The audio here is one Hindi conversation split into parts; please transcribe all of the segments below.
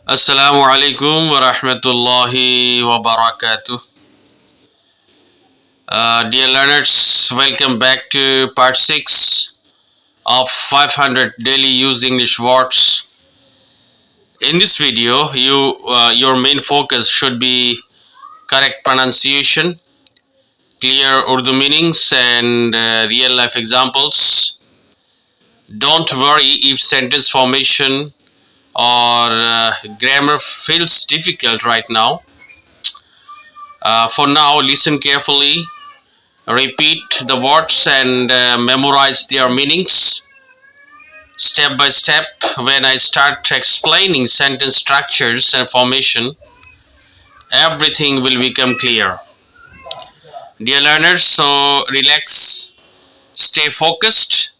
Assalamu alaikum wa rahmatullahi wa barakatuh. Dear learners, welcome back to part 6 of 500 daily use English words. In this video, your main focus should be correct pronunciation, clear Urdu meanings, and real life examples. Don't worry if sentence formation or grammar feels difficult right now. For now, listen carefully, repeat the words and memorize their meanings step by step. When I start explaining sentence structures and formation, everything will become clear. Dear learners, so relax, stay focused,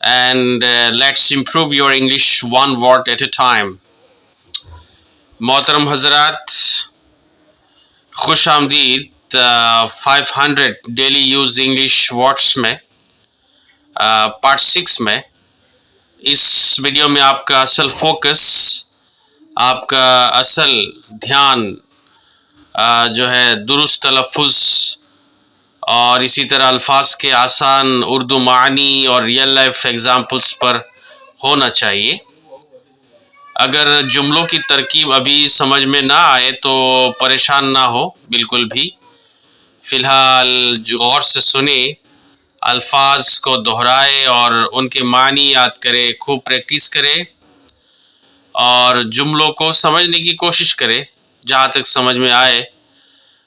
and let's improve your English one word at a time. मोहतरम हजरात, खुश आमदीद 500 डेली यूज इंग्लिश वर्ड्स में पार्ट 6 में। इस वीडियो में आपका असल फोकस, आपका असल ध्यान जो है दुरुस्त तलफ़ुज़ और इसी तरह अल्फाज के आसान उर्दू मानी और रियल लाइफ एग्जाम्पल्स पर होना चाहिए। अगर जुमलों की तरकीब अभी समझ में ना आए तो परेशान ना हो बिल्कुल भी। फ़िलहाल गौर से सुने, अल्फाज को दोहराए और उनके मानी याद करे, खूब प्रैक्टिस करे और जुमलों को समझने की कोशिश करे जहाँ तक समझ में आए।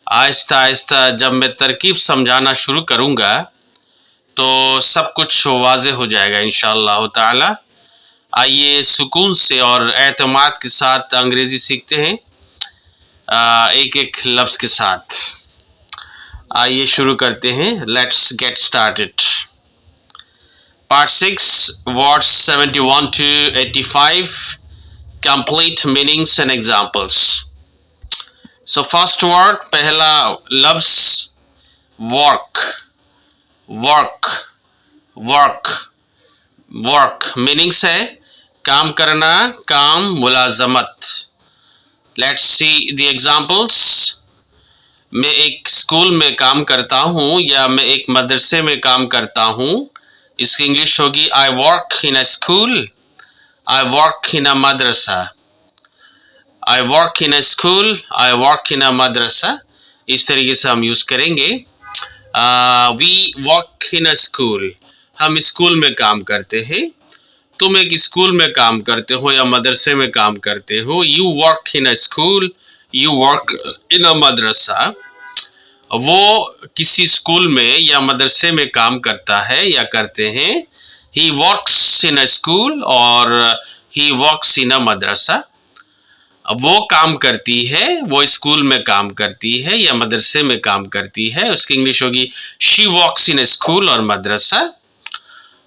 आहिस्ता आहिस्ता जब मैं तरकीब समझाना शुरू करूँगा तो सब कुछ वाज़े हो जाएगा इंशाअल्लाह ताला। आइए सुकून से और एतमाद के साथ अंग्रेज़ी सीखते हैं एक एक लफ्ज़ के साथ। आइए शुरू करते हैं। Let's get started. Part 6 words 71 to 85 complete meanings and examples. So first word, पहला लफ्ज़ work. Work work work meanings है काम करना, काम, मुलाजमत। Let's see the examples. मैं एक स्कूल में काम करता हूँ या मैं एक मदरसे में काम करता हूँ। इसकी इंग्लिश होगी I work in a school, I work in a madrasa. I work in a school, I work in a madrasa, इस तरीके से हम यूज़ करेंगे। We work in a school, हम स्कूल में काम करते हैं। तुम एक स्कूल में काम करते हो या मदरसे में काम करते हो। You work in a school, you work in a madrasa. वो किसी स्कूल में या मदरसे में काम करता है या करते हैं। He works in a school और he works in a madrasa. वो काम करती है, वो स्कूल में काम करती है या मदरसे में काम करती है। उसकी इंग्लिश होगी she works in a school और मदरसा।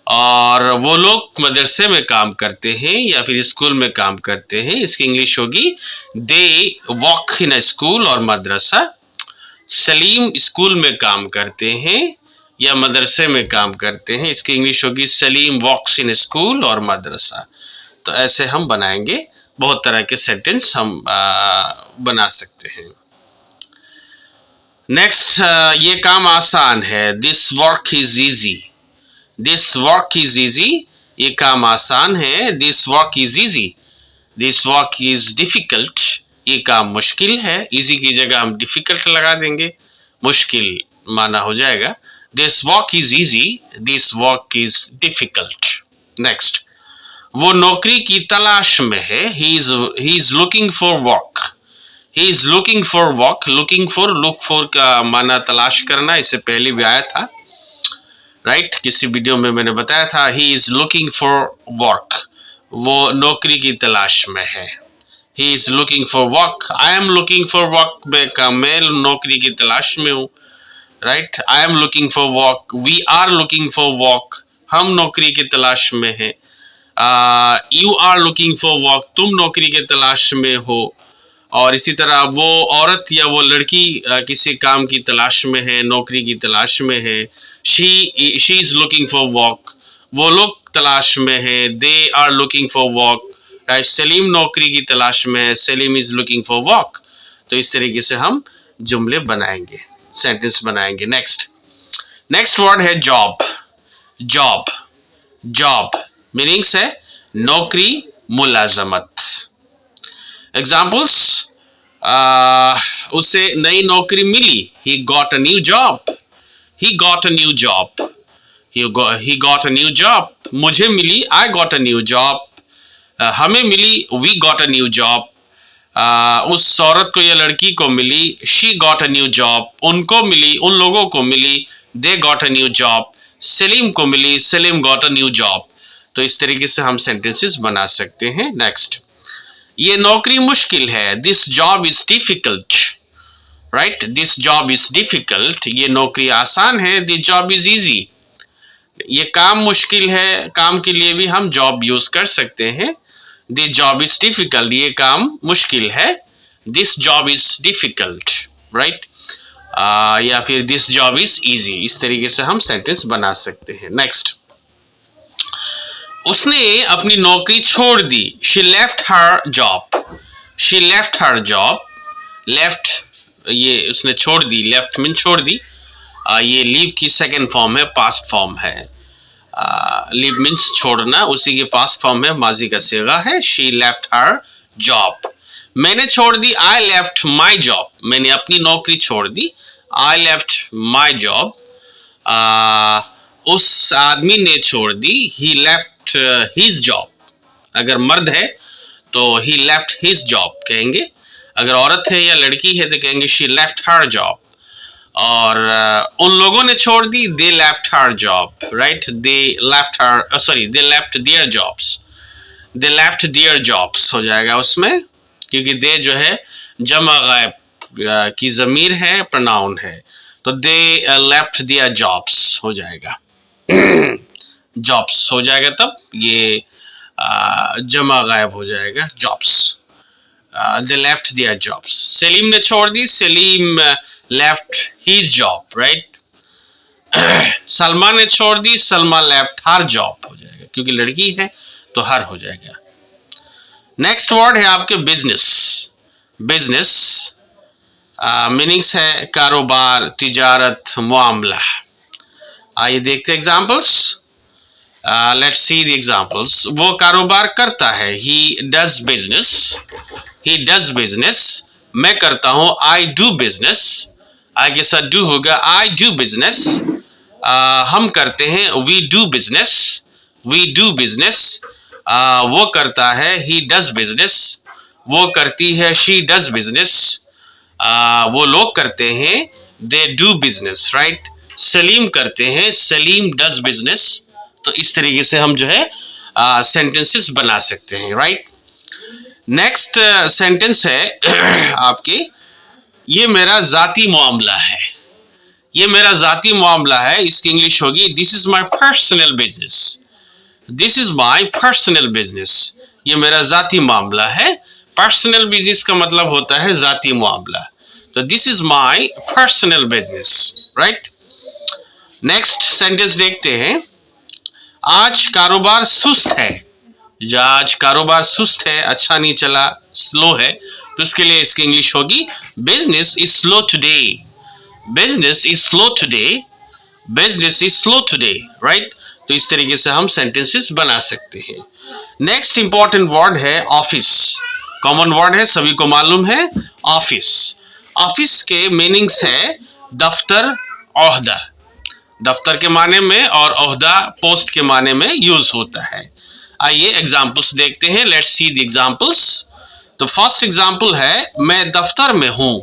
और वो लोग मदरसे में काम करते हैं या फिर स्कूल में काम करते हैं। इसकी इंग्लिश होगी they work in a school और मदरसा। सलीम स्कूल में काम करते हैं या मदरसे में काम करते हैं। इसकी इंग्लिश होगी सलीम वर्क्स इन स्कूल और मदरसा। तो ऐसे हम बनाएंगे, बहुत तरह के सेंटेंस हम बना सकते हैं। नेक्स्ट, ये काम आसान है। This work is easy, this work is easy, ये काम आसान है। This work is easy, this work is difficult, ये काम मुश्किल है। इजी की जगह हम डिफिकल्ट लगा देंगे, मुश्किल माना हो जाएगा। This work is easy, this work is difficult. Next, वो नौकरी की तलाश में है। He is looking for work, he is looking for work. Looking for, look for का माना तलाश करना, इससे पहले भी आया था राइट। किसी वीडियो में मैंने बताया था he is looking for work, वो नौकरी की तलाश में है। He is looking for work. I am looking for work, मैं नौकरी की तलाश में हूँ right. I am looking for work, we are looking for work, हम नौकरी की तलाश में हैं। You are looking for work, तुम नौकरी की तलाश में हो। और इसी तरह वो औरत या वो लड़की किसी काम की तलाश में है, नौकरी की तलाश में है। She is looking for work, वो लोग तलाश में है। They are looking for work, Salim नौकरी की तलाश में है, Salim is looking for work. तो इस तरीके से हम जुमले बनाएंगे, सेंटेंस बनाएंगे। नेक्स्ट वर्ड है जॉब। जॉब मीनिंग्स है नौकरी, मुलाजमत। एग्जाम्पल्स, उसे नई नौकरी मिली, he got a new job, he got a new job, he got a new job। मुझे मिली, I got a new job, हमें मिली, we got a new job। उस औरत को या लड़की को मिली, she got a new job, उनको मिली, उन लोगों को मिली, they got a new job। Salim को मिली, Salim got a new job। तो इस तरीके से हम सेंटेंसेस बना सकते हैं। नेक्स्ट, ये नौकरी मुश्किल है, this job is difficult, right, this job is difficult, ये नौकरी आसान है, दिस जॉब इज इजी। ये काम मुश्किल है, काम के लिए भी हम जॉब यूज कर सकते हैं। दिस जॉब इज डिफिकल्ट, ये काम मुश्किल है, this job is difficult, right, या फिर दिस जॉब इज इजी। इस तरीके से हम सेंटेंस बना सकते हैं। नेक्स्ट, उसने अपनी नौकरी छोड़ दी, she left her job, she left her job. Left ये उसने छोड़ दी, लेफ्ट मीन छोड़ दी, ये लीव की सेकेंड फॉर्म है, पास्ट फॉर्म है। लीव मीन्स छोड़ना, उसी के पास्ट फॉर्म है, माजी का सेगा है। She left her job. मैंने छोड़ दी, आई लेफ्ट माई जॉब, मैंने अपनी नौकरी छोड़ दी, आई लेफ्ट माई जॉब। उस आदमी ने छोड़ दी, ही लेफ्ट हिज जॉब। अगर मर्द है तो ही लेफ्ट हिज जॉब कहेंगे, अगर औरत है या लड़की है तो कहेंगे शी लेफ्ट हर जॉब। और उन लोगों ने छोड़ दी, they left her job, right, they left her, sorry, they left their jobs, they left their jobs हो जाएगा उसमें, क्योंकि दे जो है जमा गायब की ज़मीर है, प्रोनाउन है, तो दे लेफ्ट देयर जॉब्स हो जाएगा, जॉब्स हो जाएगा, तब ये जमा गायब हो जाएगा, jobs. They left their jobs. Salim ने छोड़ दी, Salim left his job, right. Salma ने छोड़ दी, सलमा लेफ्ट हर जॉब हो जाएगा, क्योंकि लड़की है तो हर हो जाएगा। नेक्स्ट वर्ड है आपके बिजनेस। बिजनेस मीनिंग्स है कारोबार, तिजारत, मामला। आइए देखते हैं examples. Let's see the examples. वो कारोबार करता है, he does business, he does business. मैं करता हूँ, आई डू बिजनेस, आई के साथ डू होगा, आई डू बिजनेस। हम करते हैं, we do business, we do business. वो करता है, ही डज बिजनेस, वो करती है, शी डज बिजनेस। वो लोग करते हैं, they do business, right. Salim करते हैं, सलीम डज बिजनेस। तो इस तरीके से हम जो है सेंटेंसेस बना सकते हैं, राइट। नेक्स्ट सेंटेंस है आपके, ये मेरा जाती मामला है, ये मेरा जाती मामला है। इसकी इंग्लिश होगी, this is my personal business, this is my personal business. ये मेरा जाती मामला है। पर्सनल बिजनेस का मतलब होता है जाती मामला, तो this is my personal business, right. Next sentence देखते हैं। आज कारोबार सुस्त है, आज कारोबार सुस्त है, अच्छा नहीं चला, स्लो है, तो इसके लिए इसकी इंग्लिश होगी, business is slow today, business is slow today, business is slow today, right. तो इस तरीके से हम सेंटेंसेस बना सकते हैं। नेक्स्ट इंपॉर्टेंट वर्ड है ऑफिस। कॉमन वर्ड है, सभी को मालूम है, ऑफिस। ऑफिस के मीनिंग्स है दफ्तर, ओहदा, दफ्तर के माने में, और ओहदा पोस्ट के माने में यूज होता है। आइए एग्जाम्पल्स देखते हैं, लेट्स सी द एग्जाम्पल्स। तो फर्स्ट एग्जाम्पल है, मैं दफ्तर में हूँ,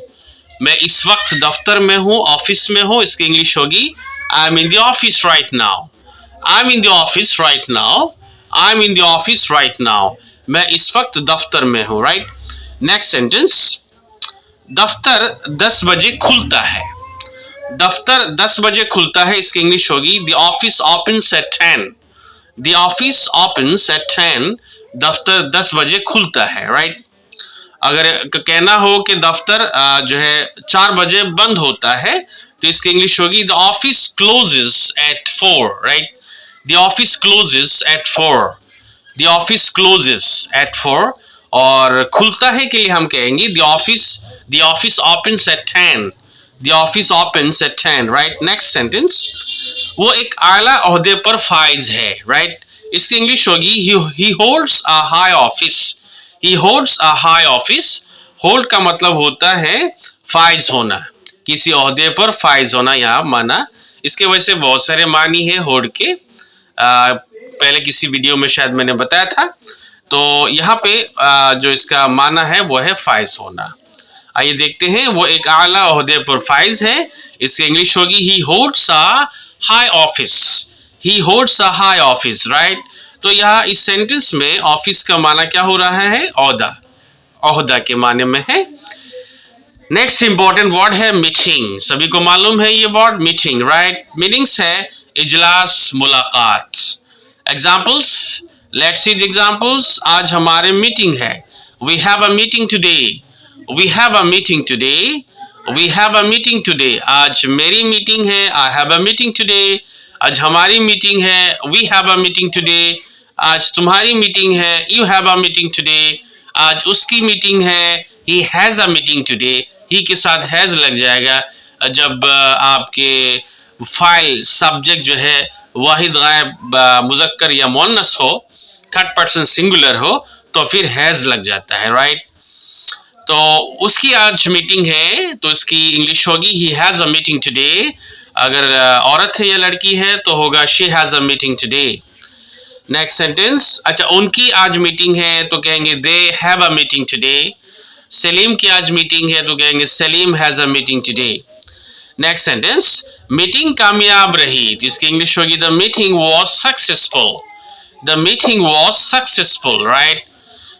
मैं इस वक्त दफ्तर में हूँ, ऑफिस में हूँ। इसकी इंग्लिश होगी, I am in the office right now, I am in the office right now, I am in the office right now. मैं इस वक्त दफ्तर में हूँ, राइट। नेक्स्ट सेंटेंस, दफ्तर 10 बजे खुलता है, दफ्तर 10 बजे खुलता है। इसकी इंग्लिश होगी, the office opens at 10, the office opens at 10। दफ्तर 10 बजे खुलता है, राइट। अगर कहना हो कि दफ्तर जो है 4 बजे बंद होता है, तो इसकी इंग्लिश होगी, the office closes at 4, right, the office closes at 4। The office closes at 4, और खुलता है के लिए हम कहेंगे the office opens at 10, the office opens at 10, right. Next sentence, वो एक आला ओहदे पर फाइज है, राइट। इसकी इंग्लिश होगी ही holds a high office, he holds a high office. Hold का मतलब होता है फाइज होना, किसी ओहदे पर फाइज होना यहाँ माना। इसके वजह से बहुत सारे मानी है होल्ड के, पहले किसी वीडियो में शायद मैंने बताया था। तो यहाँ पे जो इसका माना है वो है फाइज होना। आइए देखते हैं, वो एक आला ओहदे पर फाइज है, इसकी इंग्लिश होगी ही holds a high office, he holds a high office, right. तो यहाँ इस सेंटेंस में ऑफिस का माना क्या हो रहा है, ओहदा, ओहदा के माने में है। नेक्स्ट इंपॉर्टेंट वर्ड है मीटिंग। सभी को मालूम है ये वर्ड मीटिंग, राइट। मीनिंग्स है इजलास, मुलाकात। Examples, let's see the examples. आज हमारे मीटिंग है, we have a meeting today, we have a meeting today, we have a meeting today. आज मेरी मीटिंग है, I have a meeting today. आज हमारी मीटिंग है, we have a meeting today. आज तुम्हारी मीटिंग है, you have a meeting today. आज उसकी मीटिंग है, he has a meeting today. He के साथ हैज लग जाएगा जब आपके फाइल सब्जेक्ट जो है वाहिद गायब मुजक्कर या मुअन्नस हो, थर्ड पर्सन सिंगुलर हो, तो फिर हैज लग जाता है, राइट। तो उसकी आज मीटिंग है, तो इसकी इंग्लिश होगी he has a meeting today. अगर औरत है या लड़की है तो होगा she has a meeting today. Next sentence, अच्छा उनकी आज मीटिंग है तो कहेंगे they have a meeting today. Salim की आज मीटिंग है तो कहेंगे Salim has a meeting today. Next sentence, meeting कामयाब रही, तो इसकी इंग्लिश होगी the meeting was successful, the meeting was successful, right.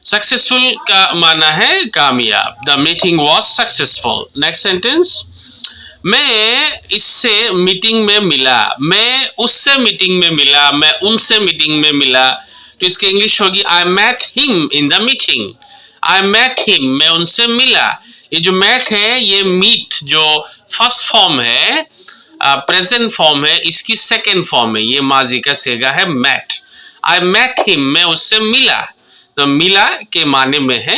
Successful का माना है कामयाब, the meeting was successful. Next sentence, मैं इससे मीटिंग में मिला, मैं उससे मीटिंग में मिला, मैं उनसे मीटिंग में मिला, तो इसकी इंग्लिश होगी I met him in the meeting, I met him, मैं उनसे मिला। ये जो मेट है, ये मीट जो फर्स्ट फॉर्म है, प्रेजेंट फॉर्म है, इसकी सेकेंड फॉर्म है, ये माजी का सेगा है मेट। आई मेट हिम, मैं उससे मिला, तो मिला के माने में है।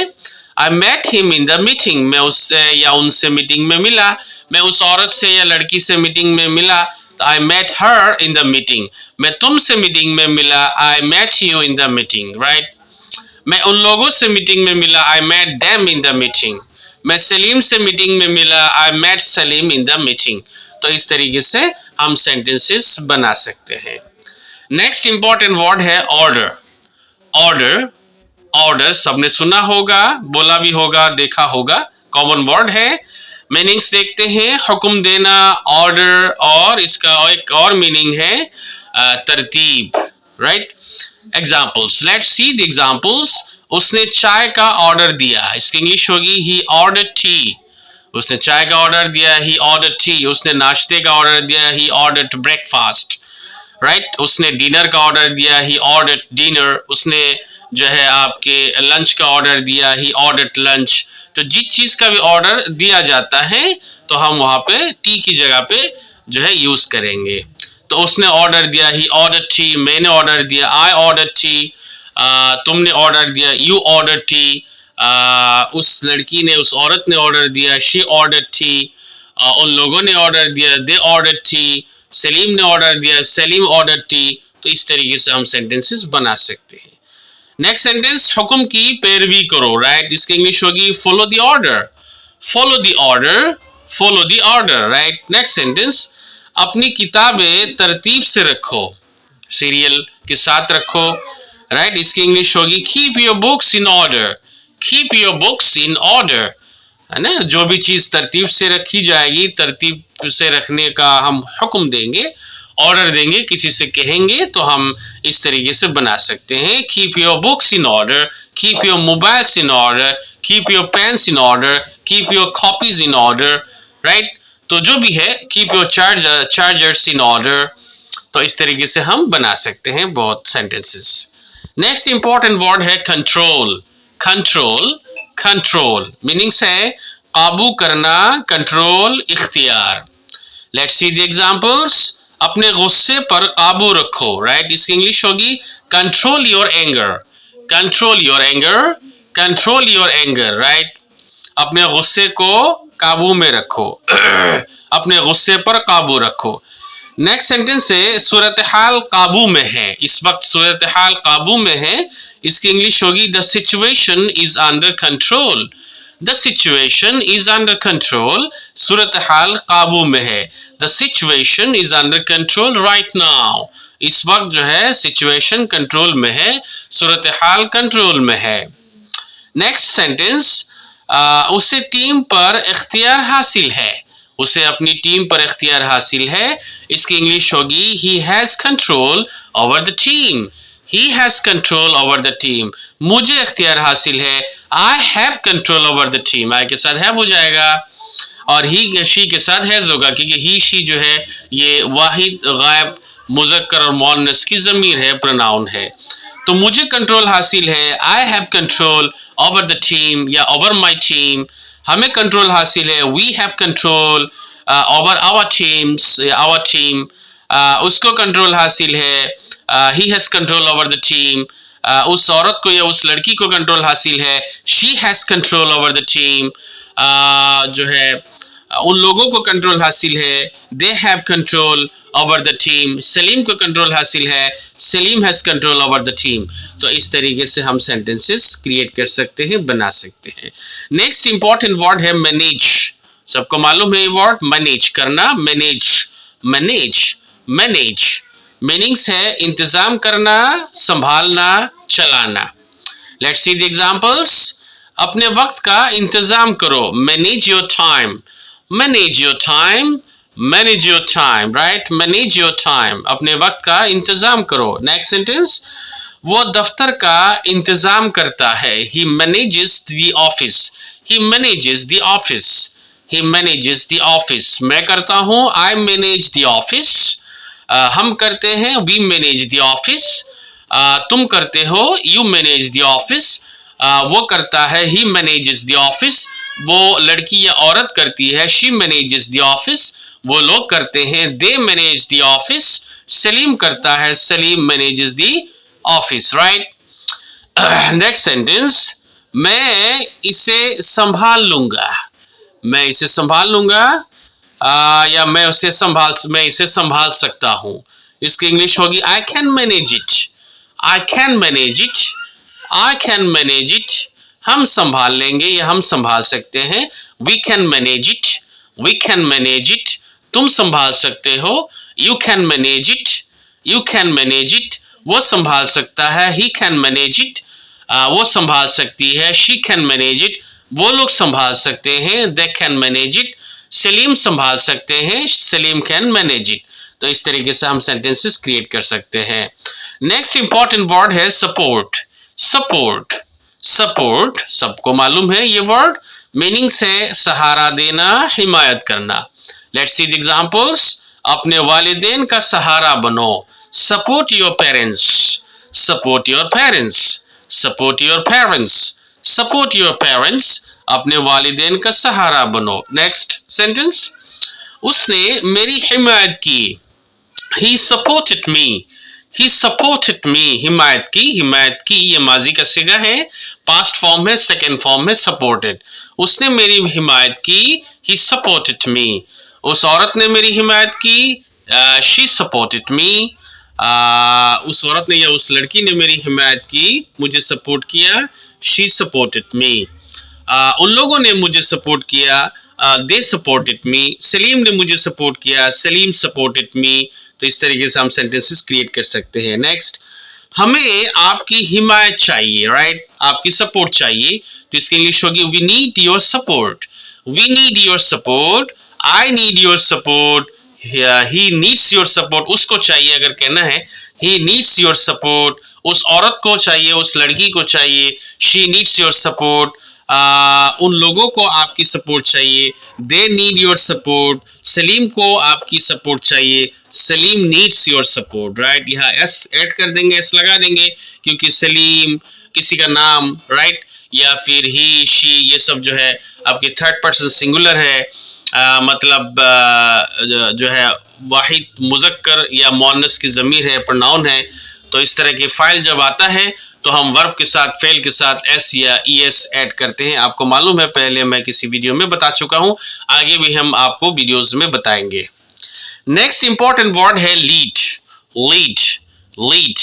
I met him in the meeting, मैं उससे या उनसे मीटिंग में मिला। मैं उस औरत से या लड़की से मीटिंग में मिला, तो I met her in the meeting. मैं तुमसे मीटिंग में मिला, I met you in the meeting, right. मैं उन लोगों से मीटिंग में मिला, I met them in the meeting. मैं सलीम से मीटिंग में मिला, I met Salim in the meeting. तो इस तरीके से हम सेंटेंसेस बना सकते हैं। नेक्स्ट इंपॉर्टेंट वर्ड है ऑर्डर। ऑर्डर, ऑर्डर सबने सुना होगा, बोला भी होगा, देखा होगा, कॉमन वर्ड है। मीनिंग्स देखते हैं, हुक्म देना, ऑर्डर, और इसका एक और मीनिंग है तरतीब, right. Examples, let's see the examples. उसने चाय का ऑर्डर दिया, इसकी इंग्लिश होगी ही ऑर्डर्ड टी, उसने चाय का ऑर्डर दिया, ही ऑर्डर्ड टी। उसने नाश्ते का ऑर्डर दिया, ही ऑर्डर्ड ब्रेकफास्ट, राइट। उसने डिनर का ऑर्डर दिया, ही ऑर्डर्ड डिनर। उसने जो है आपके लंच का ऑर्डर दिया, ही ऑर्डर्ड लंच। तो जिस चीज का भी ऑर्डर दिया जाता है तो हम वहां पे टी की जगह पे जो है यूज करेंगे। तो उसने ऑर्डर दिया, ही ऑर्डर टी। मैंने ऑर्डर दिया, आई ऑर्डर टी। तुमने ऑर्डर दिया, यू ऑर्डर टी। उस लड़की ने, उस औरत ने ऑर्डर दिया, शी ऑर्डर टी। उन लोगों ने ऑर्डर दिया, दे ऑर्डर टी। सलीम ने ऑर्डर दिया, सलीम ऑर्डर टी। तो इस तरीके से हम सेंटेंसेस बना सकते हैं। नेक्स्ट सेंटेंस, हुक्म की पैरवी करो, राइट। इसकी इंग्लिश होगी follow the order, follow the order, follow the order, right. Next sentence, अपनी किताबें तरतीब से रखो, सीरियल के साथ रखो, राइट। इसकी इंग्लिश होगी keep your books in order, keep your books in order, है ना। जो भी चीज तरतीब से रखी जाएगी, तरतीब से रखने का हम हुक्म देंगे, ऑर्डर देंगे, किसी से कहेंगे, तो हम इस तरीके से बना सकते हैं। Keep your books in order, keep your mobiles in order, keep your pens in order, keep your copies in order, right. तो जो भी है, keep your chargers in order. तो इस तरीके से हम बना सकते हैं बहुत सेंटेंसेस। नेक्स्ट इंपॉर्टेंट वर्ड है कंट्रोल। कंट्रोल, कंट्रोल मीनिंग्स है काबू करना, कंट्रोल, इख्तियार। Let's see the examples. अपने गुस्से पर काबू रखो, राइट। इसकी इंग्लिश होगी control your anger, control your anger, control your anger, right. अपने गुस्से को काबू में रखो अपने गुस्से पर काबू रखो। नेक्स्ट सेंटेंस है सूरत हाल काबू में है, इस वक्त सूरत हाल काबू में है। इसकी इंग्लिश होगी the situation is under control, the situation is under control, सूरत हाल काबू में है। The situation is under control right now, इस वक्त जो है सिचुएशन कंट्रोल में है, सूरत हाल कंट्रोल में है। नेक्स्ट सेंटेंस उसे टीम पर इख्तियार हासिल है, उसे अपनी टीम पर इख्तियार हासिल है। इसकी इंग्लिश होगी he has control over the team, he has control over the team, मुझे इख्तियार हासिल है। I have control over the team, I के साथ हैव हो जाएगा और ही शी के साथ हैज होगा, क्योंकि ही शी जो है ये वाहिद गायब मुज़क्कर और मुअन्नस की ज़मीर है, प्रोनाउन है। तो मुझे कंट्रोल हासिल है, I have control over the team या ओवर माई टीम, हमें कंट्रोल हासिल है, we have control over our teams, our team, उसको कंट्रोल हासिल है, he has control over the team, उस औरत को या उस लड़की को कंट्रोल हासिल है, she has control over the team, जो है उन लोगों को कंट्रोल हासिल है, they have control over the team, Salim को कंट्रोल हासिल है, Salim has control over the team. तो इस तरीके से हम सेंटेंसेस क्रिएट कर सकते हैं, बना सकते हैं। नेक्स्ट इंपॉर्टेंट वर्ड है मैनेज, सबको मालूम है ये वर्ड मैनेज करना, मैनेज, मैनेज, मैनेज मीनिंग्स है इंतजाम करना, संभालना, चलाना। Let's see the examples. अपने वक्त का इंतजाम करो, manage your time, manage your time, manage your time, right, manage your time, अपने वक्त का इंतजाम करो। नेक्स्ट सेंटेंस, वो दफ्तर का इंतजाम करता है, he manages the office, he manages the office, he manages the office, मैं करता हूँ, आई मैनेज द ऑफिस, हम करते हैं, वी मैनेज द ऑफिस, तुम करते हो, यू मैनेज द ऑफिस, वो करता है, ही मैनेजेस द ऑफिस, वो लड़की या औरत करती है, शी मैनेजेस द ऑफिस, वो लोग करते हैं, they manage the office, Salim करता है, Salim manages the office, right. Next sentence, मैं इसे संभाल लूंगा, मैं इसे संभाल लूंगा, या मैं इसे संभाल सकता हूँ। इसकी इंग्लिश होगी I can manage it, I can manage it, I can manage it, हम संभाल लेंगे या हम संभाल सकते हैं, we can manage it, we can manage it, तुम संभाल सकते हो, you can manage it, you can manage it, वो संभाल सकता है, ही कैन मैनेज इट, वो संभाल सकती है, शी कैन मैनेज इट, वो लोग संभाल सकते हैं, they can manage it, Salim संभाल सकते हैं, सलीम कैन मैनेज इट। तो इस तरीके से हम सेंटेंसेस क्रिएट कर सकते हैं। नेक्स्ट इंपॉर्टेंट वर्ड है सपोर्ट, सपोर्ट, सपोर्ट सबको मालूम है ये वर्ड, मीनिंग्स है सहारा देना, हिमायत करना। Let's see the examples. अपने वालिदैन का सहारा बनो, support your parents, support your parents, support your parents, support your parents, अपने वालिदैन का सहारा बनो। नेक्स्ट सेंटेंस, उसने मेरी हिमायत की, he supported me, he supported me, हिमायत की, हिमायत की ये माजी का सिगा है, पास्ट फॉर्म है, सेकेंड फॉर्म है supported, उसने मेरी हिमायत की, he supported me, उस औरत ने मेरी हिमायत की, she supported me, उस औरत ने या उस लड़की ने मेरी हिमायत की, मुझे सपोर्ट किया, she supported me, उन लोगों ने मुझे सपोर्ट किया, they supported me, सलीम ने मुझे सपोर्ट किया, सलीम supported me। तो इस तरीके से हम सेंटेंसेस क्रिएट कर सकते हैं। नेक्स्ट, हमें आपकी हिमायत चाहिए, राइट, आपकी सपोर्ट चाहिए, तो इसकी इंग्लिश होगी we need your support, we need your support, I need your support, he needs your support, उसको चाहिए अगर कहना है, ही नीड्स योर सपोर्ट, उस औरत को चाहिए, उस लड़की को चाहिए, शी नीड्स योर सपोर्ट, उन लोगों को आपकी सपोर्ट चाहिए, they need your support, Salim को आपकी सपोर्ट चाहिए, Salim needs your support, right. यहाँ एस ऐड कर देंगे, एस लगा देंगे, क्योंकि सलीम किसी का नाम, राइट, या फिर ही, शी, ये सब जो है आपके थर्ड पर्सन सिंगुलर है, मतलब जो है वाहिद मुज़क्कर या मुअन्नस की ज़मीर है, प्रोनाउन है। तो इस तरह की फाइल जब आता है तो हम वर्ब के साथ, फेल के साथ एस या ईएस ऐड करते हैं। आपको मालूम है, पहले मैं किसी वीडियो में बता चुका हूं, आगे भी हम आपको वीडियोस में बताएंगे। नेक्स्ट इंपॉर्टेंट वर्ड है लीड। लीड, लीड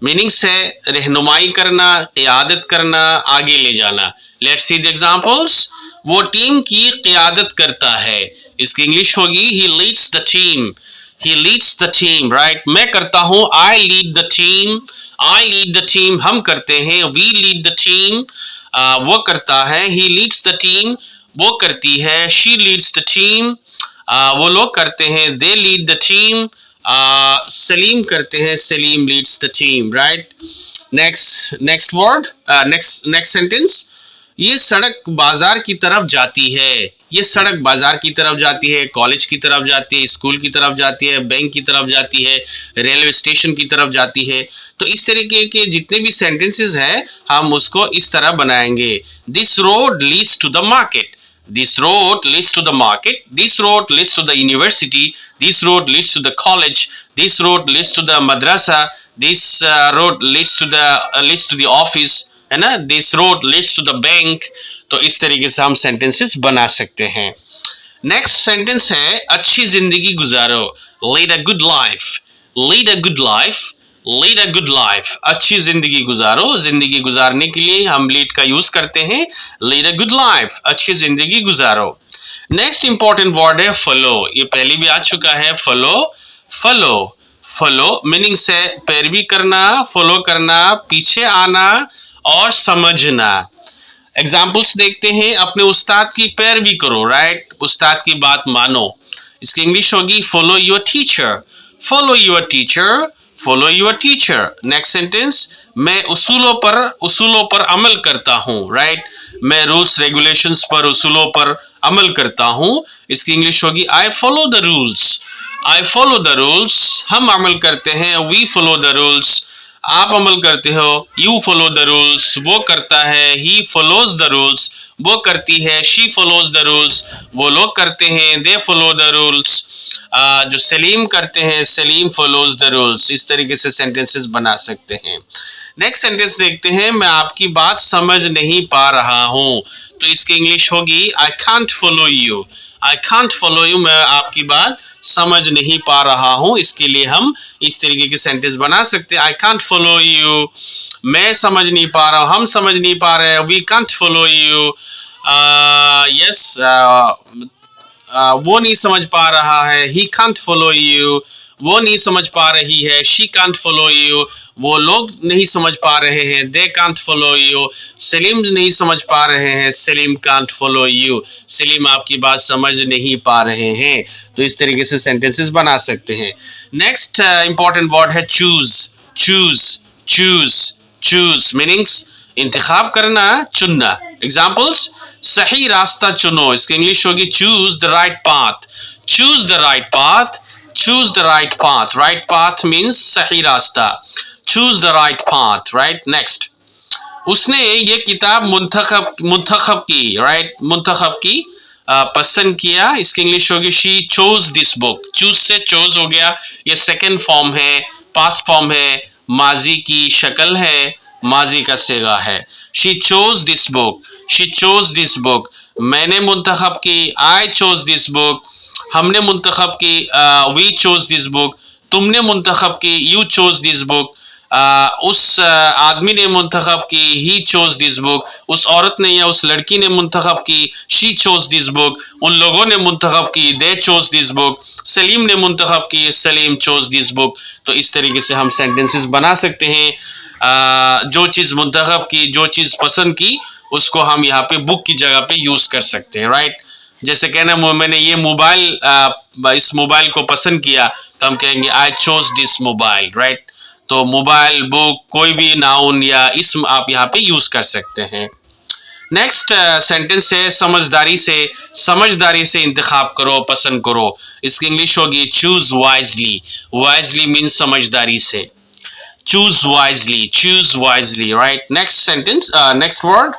मीनिंग्स है रहनुमाई करना, क़ियादत करना, आगे ले जाना। Let's see the examples. वो टीम की क़ियादत करता है, इसकी इंग्लिश होगी he leads the team. He leads the team, right. मैं करता हूं, I lead the team. I lead the team, हम करते हैं, वी लीड द टीम। वो करता है, ही लीड्स द टीम। वो करती है, शी लीड्स द टीम। वो लोग करते हैं, they lead the team. Salim करते हैं, Salim Leeds the team, right. Next word, next sentence. ये सड़क बाजार की तरफ जाती है। ये सड़क बाजार की तरफ जाती है, कॉलेज की तरफ जाती है, स्कूल की तरफ जाती है, बैंक की तरफ जाती है, रेलवे स्टेशन की तरफ जाती है। तो इस तरीके के जितने भी सेंटेंसेस हैं, हम उसको इस तरह बनाएंगे। This road leads to the market. This road leads to the market. This road leads to the university. This road leads to the college. This road leads to the madrasa. This road leads to the office, है ना। This road leads to the bank. तो इस तरीके से हम सेंटेंसेस बना सकते हैं। नेक्स्ट सेंटेंस है अच्छी जिंदगी गुजारो। Lead a good life. Lead a good life. Lead a good life, अच्छी जिंदगी गुजारो। जिंदगी गुजारने के लिए हम लीड का यूज करते हैं, लीड अ गुड लाइफ, अच्छी जिंदगी गुजारो। नेक्स्ट इंपॉर्टेंट वर्ड है फॉलो। ये पहले भी आ चुका है, फॉलो। फॉलो, फॉलो मीनिंग्स है पैरवी करना, फॉलो करना, पीछे आना और समझना। एग्जाम्पल्स देखते हैं। अपने उस्ताद की पैरवी करो, राइट। उस्ताद की बात मानो, इसकी इंग्लिश होगी follow your teacher. Follow your teacher, follow your teacher. Next sentence, मैं उसूलों पर अमल करता हूँ, राइट। मैं रूल्स रेगुलेशंस पर, उसूलों पर अमल करता हूँ, इसकी इंग्लिश होगी I follow the rules. I follow the rules, हम अमल करते हैं, वी फॉलो द रूल्स। आप अमल करते हो, यू फॉलो द रूल्स। वो करता है, ही फॉलोज द रूल्स। वो करती है, शी फॉलोज द रूल्स। वो लोग करते हैं, दे फॉलो द रूल्स। जो सलीम करते हैं, सलीम फॉलोज द रूल्स। इस तरीके से सेंटेंसेस बना सकते हैं। नेक्स्ट सेंटेंस देखते हैं। मैं आपकी बात समझ नहीं पा रहा हूँ, तो इसकी इंग्लिश होगी I can't follow you. I can't follow you, मैं आपकी बात समझ नहीं पा रहा हूँ। इसके लिए हम इस तरीके के सेंटेंस बना सकते हैं। आई कांट फॉलो यू, मैं समझ नहीं पा रहा हूँ, हम समझ नहीं पा रहे हैं, we can't follow you. Yes, वो नहीं समझ पा रहा है, ही कांट फॉलो यू। वो नहीं समझ पा रही है, शी कांट फॉलो यू। वो लोग नहीं समझ पा रहे हैं, they can't follow you. Salim नहीं समझ पा रहे हैं, Salim can't follow you. Salim आपकी बात समझ नहीं पा रहे हैं। तो इस तरीके से सेंटेंसेस बना सकते हैं। नेक्स्ट इंपॉर्टेंट वर्ड है choose. Choose, choose, choose meanings इंतखाब करना, चुनना। एग्जाम्पल्स, सही रास्ता चुनो, इसकी इंग्लिश होगी choose the right path. Choose the right path, choose the right path. Right path means सही रास्ता। Choose the right path, right. Next, उसने ये किताब मुंतखब की, राइट। मुंतखब की, पसंद किया, इसकी इंग्लिश होगी she chose this book. Choose से चोज हो गया, ये सेकेंड फॉर्म है, पास्ट फॉर्म है, माजी की शक्ल है, माजी का सेगा है। She chose this book, she chose this book. मैंने मुंतखब की, आई चोज दिस बुक। हमने मुंतखब की, वी चोज दिस बुक। तुमने मुंतखब की, यू चोज दिस बुक। उस आदमी ने मुंतखब की, ही चोज दिस बुक। उस औरत ने या उस लड़की ने मुंतखब की, शी चोज दिस बुक। उन लोगों ने मुंतखब की, दे चोज दिस बुक। सलीम ने मुंतखब की, सलीम चोज दिस बुक। तो इस तरीके से हम सेंटेंसेस बना सकते हैं। जो चीज़ मुंतखब की, जो चीज़ पसंद की, उसको हम यहाँ पे बुक की जगह पे यूज कर सकते हैं, राइट। जैसे कहना मैंने ये मोबाइल, इस मोबाइल को पसंद किया, तो हम कहेंगे I chose this mobile, right. तो मोबाइल, बुक, कोई भी नाउन या इस्म आप यहाँ पे यूज कर सकते हैं। नेक्स्ट सेंटेंस है समझदारी से। समझदारी से इंतखाब करो, पसंद करो, इसकी इंग्लिश होगी चूज वाइजली। वाइजली मीन्स समझदारी से। choose wisely, choose wisely, right? Next sentence, next word,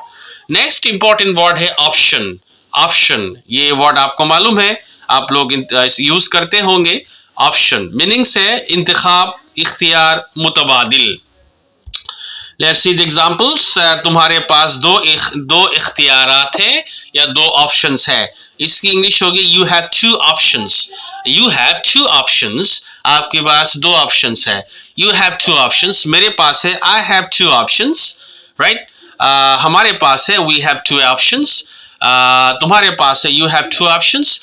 next important word है option. Option, ये word आपको मालूम है, आप लोग यूज करते होंगे। option मीनिंग्स है इंतखाब, इख्तियार, मुतबादिल। Let's see the examples. तुम्हारे पास दो इख्तियारात है या दो ऑप्शंस है। इसकी इंग्लिश होगी you have two options. You have two options, आपके पास दो ऑप्शंस है। यू हैव टू ऑप्शंस, मेरे पास है I have two options, right. हमारे पास है वी हैव टू ऑप्शंस। तुम्हारे पास है यू हैव टू ऑप्शंस।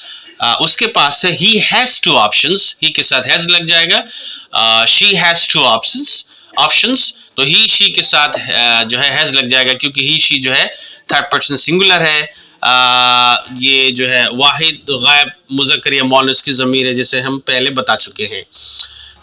उसके पास है ही हैज टू ऑप्शंस, ही के साथ हैज लग जाएगा। शी हैज टू ऑप्शंस, तो ही शी के साथ जो है हैज लग जाएगा, क्योंकि ही शी जो है थर्ड पर्सन सिंगुलर है। ये जो है वाहिद गायब मुज़क्कर या मुअन्नस की ज़मीर है, जैसे हम पहले बता चुके हैं।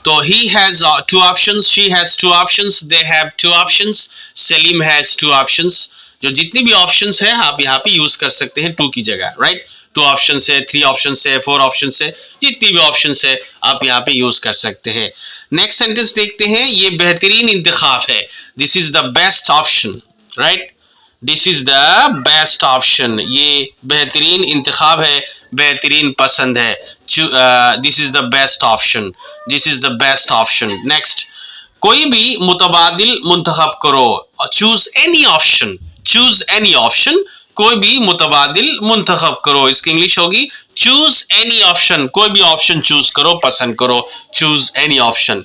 तो he has two options, she has two options, they have two options, Salim has two options। जो जितनी भी ऑप्शंस है आप यहाँ पे यूज कर सकते हैं टू की जगह, राइट। टू ऑप्शन है, थ्री ऑप्शन है, फोर ऑप्शन है, जितनी भी ऑप्शन है आप यहाँ पे यूज कर सकते हैं। नेक्स्ट सेंटेंस देखते हैं। ये बेहतरीन इंतखाब है, this is the best option, right. This is the best option, ये बेहतरीन इंतखाब है, बेहतरीन पसंद है। This is the best option, this is the best option. Next, कोई भी मुतबादिल मुंतखब करो, choose any option, choose any option, कोई भी मुतबादिल मुंतखब करो। इसकी इंग्लिश होगी चूज एनी ऑप्शन, कोई भी ऑप्शन चूज करो, पसंद करो, choose any option.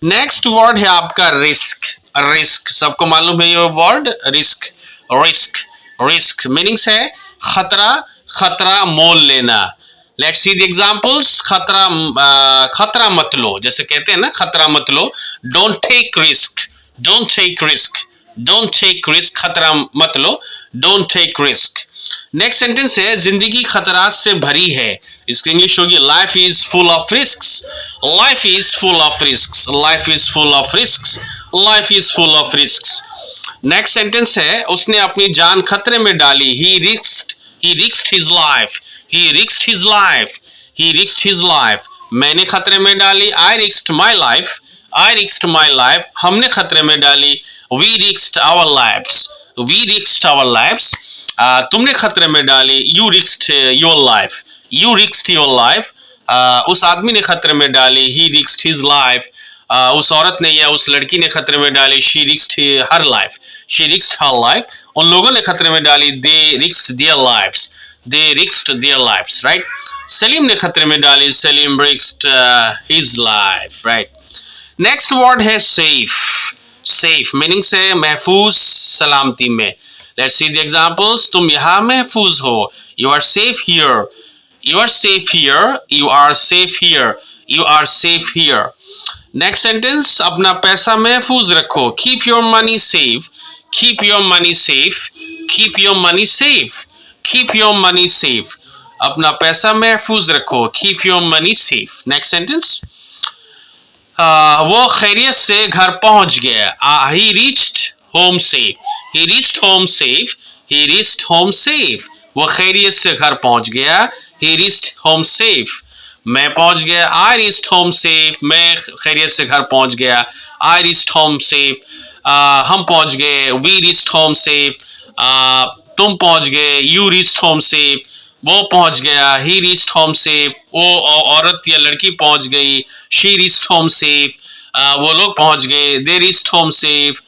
Next word है आपका रिस्क। रिस्क सबको मालूम है, ये word risk. Risk, risk meanings है खतरा, खतरा मोल लेना। Let's see the examples. खतरा मत लो, जैसे कहते हैं ना खतरा मत लो, don't take risk, don't take risk, don't take risk, खतरा मत लो, don't take risk. Next sentence है जिंदगी खतरात से भरी है। इसकी इंग्लिश होगी life is full of risks, life is full of risks, life is full of risks, life is full of risks. Next sentence है उसने अपनी जान खतरे में डाली, ही रिस्क्ड हिज लाइफ, ही रिस्क्ड हिज लाइफ, ही रिस्क्ड हिज लाइफ। मैंने खतरे में डाली, आई रिस्क्ड my life, I रिस्क्ड my life, हमने खतरे में डाली, we risked our lives, we risked our lives. तुमने खतरे में डाली, you risked your life, you risked your life. उस आदमी ने खतरे में डाली, ही रिस्क्ड हिज लाइफ। उस औरत ने या उस लड़की ने खतरे में डाली, she risked her life, she risked her life. उन लोगों ने खतरे में डाली, they risked their lives, they risked their lives, right. Salim ने खतरे में डाली, Salim risked his life, right. Next word है सेफ। सेफ मीनिंग्स है महफूज, सलामती में। Let's see the examples. तुम यहाँ महफूज हो, you are safe here, you are safe here, you are safe here, you are safe here. Next sentence, अपना पैसा महफूज रखो, keep your money safe, keep your money safe, keep your money safe, keep your money safe. अपना पैसा महफूज रखो, keep your money safe. Next sentence, वो खैरियत से घर पहुंच गया, ही रीच्ड होम सेफ, ही रीच्ड होम सेफ, ही रीच्ड होम सेफ। वो खैरियत से घर पहुंच गया, ही रीच्ड होम सेफ। मैं पहुंच गया, आई रीच्ड होम सेफ, मैं खैरियत से घर पहुंच गया, आई रीच्ड होम सेफ। हम पहुंच गए, वी रीच्ड होम सेफ। तुम पहुंच गए, यू रीच्ड होम सेफ। वो पहुंच गया, ही रीच्ड होम सेफ। वो औरत या लड़की पहुंच गई, शी रीच्ड होम सेफ। वो लोग पहुंच गए, they reached home safe.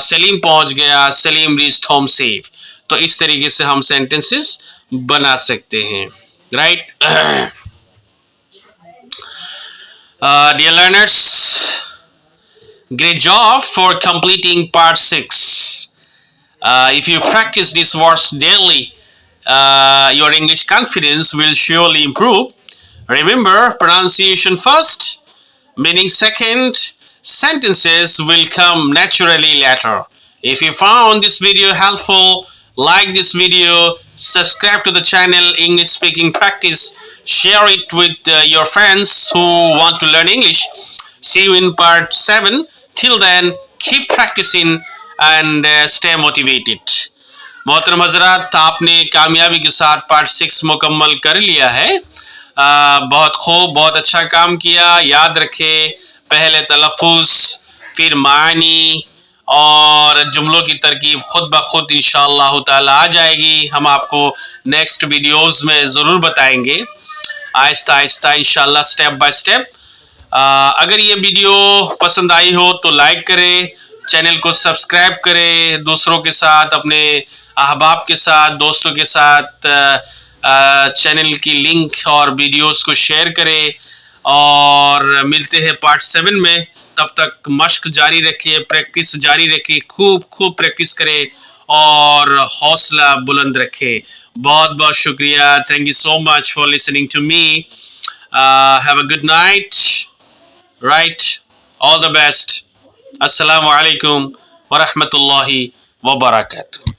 Salim पहुंच गया, सलीम रीच्ड होम सेफ। तो इस तरीके से हम सेंटेंसेस बना सकते हैं, right. Dear learners, great job for completing part 6. If you practice these words daily, your English confidence will surely improve. Remember, pronunciation first, meaning second, sentences will come naturally later. If you found this video helpful, like this video, subscribe to the channel English Speaking Practice, share it with your friends who want to learn English. See you in part 7. Till then, keep practicing and stay motivated. मोहतरम हज़रात, आपने कामयाबी के साथ पार्ट 6 मुकम्मल कर लिया है। बहुत खूब, बहुत अच्छा काम किया। याद रखें, पहले तलफ़ुज़, फिर मानी और जुमलों की तरकीब खुद ब खुद इंशाअल्लाह ताला आ जाएगी। हम आपको नेक्स्ट वीडियोस में ज़रूर बताएंगे, आहिस्ता आहिस्ता इंशाअल्लाह, स्टेप बाय स्टेप। अगर ये वीडियो पसंद आई हो तो लाइक करें, चैनल को सब्सक्राइब करें, दूसरों के साथ, अपने अहबाब के साथ, दोस्तों के साथ चैनल की लिंक और वीडियोस को शेयर करें। और मिलते हैं पार्ट 7 में। तब तक मश्क जारी रखिए, प्रैक्टिस जारी रखिए, खूब खूब प्रैक्टिस करें और हौसला बुलंद रखें। बहुत बहुत शुक्रिया। Thank you so much for listening to me. Have a good night. Right, all the best. अस्सलामु अलैकुम व रहमतुल्लाहि व बरकातहू।